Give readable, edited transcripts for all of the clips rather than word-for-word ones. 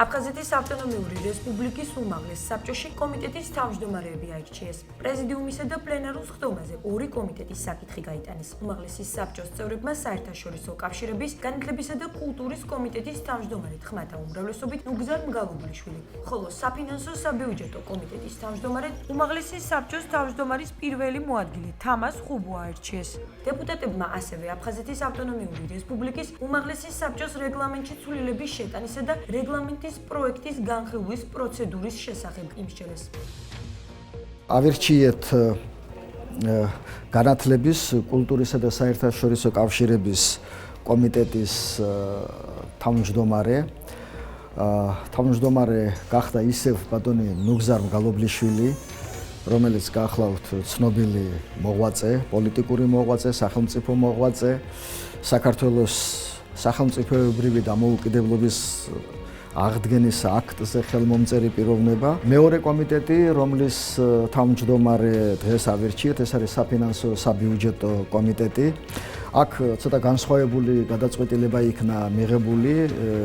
აფხაზეთის ავტონომიური რესპუბლიკის უმაღლეს საბჭოში კომიტეტის თავმჯდომარეები აირჩიეს. პრეზიდიუმისა და პლენარულ სხდომაზე ორი კომიტეტის საკითხი გაიტანეს. უმაღლესი საბჭოს წევრებმა საერთაშორისო კავშირების, განათლებისა და კულტურის კომიტეტის თავმჯდომარედ ხმათა უმრავლესობით ნუგზარ მგალობლიშვილი, ხოლო საფინანსო საბიუჯეტო კომიტეტის თავმჯდომარედ უმაღლესი საბჭოს თავმჯდომარის პირველი მოადგილე თამას ხუბუ აირჩიეს. დეპუტატებმა ასევე აფხაზეთის ავტონომიური რესპუბლიკის უმაღლესი საბჭოს რეგლამენტში ცვლილების შეტანისა და რეგლამენტის პროექტის განხილვის პროცედურის შესახებ იმსჯელეს. ავირჩიეთ განათლების, კულტურისა და საერთაშორისო კავშირების კომიტეტის თავმჯდომარე. თავმჯდომარე გახდა ისევ ბატონი ნუგზარ მგალობლიშვილი, რომელიც გახლავთ ცნობილი მოღვაწე, პოლიტიკური მოღვაწე, სახელმწიფო მოღვაწე, საქართველოს სახელმწიფოებრივი დამოუკიდებლობის აღდგენის აქტზე ხელმომწერი პიროვნება. მეორე კომიტეტი, რომლის თავმჯდომარე დღეს ავირჩიეთ, ეს არის საფინანსო საბიუჯეტო კომიტეტი. აქ ცოტა განსხვავებული გადაწყვეტილება იქნა მიღებული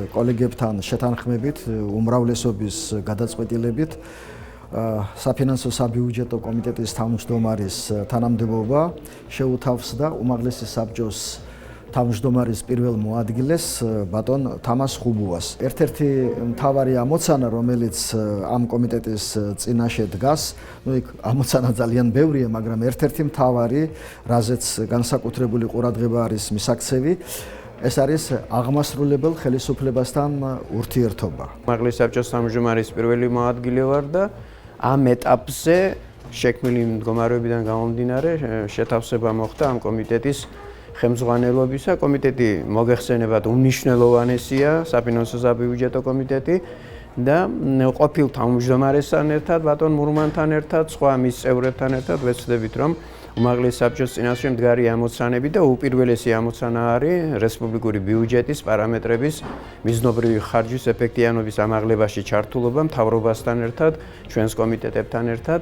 კოლეგებთან შეთანხმებით, უმრავლესობის გადაწყვეტილებით. საფინანსო საბიუჯეტო კომიტეტის თავმჯდომარის თანამდებობა შეუთავსდა უმაღლესი საბჭოს თავმჯდომარის პირველ მოადგილეს ბატონ თამას ხუბუას. ერთ-ერთი მთავარი ამოცანა, რომელიც ამ კომიტეტის წინაშე დგას, იქ ამოცანა ძალიან ბევრია, მაგრამ ერთ-ერთი მთავარი, რაზეც განსაკუთრებული ყურადღება არის მისაქცევი, ეს არის აღმასრულებელ ხელისუფლებასთან ურთიერთობა. უმაღლესი საბჭოს თავმჯდომარის პირველი მოადგილე ვარ და ამ ეტაპზე შექმნილი მდგომარეობიდან გამომდინარე შეთავსება მოხდა ამ კომიტეტის ხელმძღვანელობისა. კომიტეტი მოგეხსენებათ უმნიშვნელოვანესია, საფინანსო საბიუჯეტო კომიტეტი და ყოფილ თავმჯდომარესთან ერთად, ბატონ მურმანთან ერთად, სხვა მის წევრებთან ერთად ვეცდებით, რომ უმაღლესი საბჭოს წინაშე მდგარი ამოცანები და უპირველესი ამოცანა არის რესპუბლიკური ბიუჯეტის პარამეტრების მიზნობრივი ხარჯვის ეფექტიანობის ამაღლებაში ჩართულობა მთავრობასთან ერთად, ჩვენს კომიტეტებთან ერთად.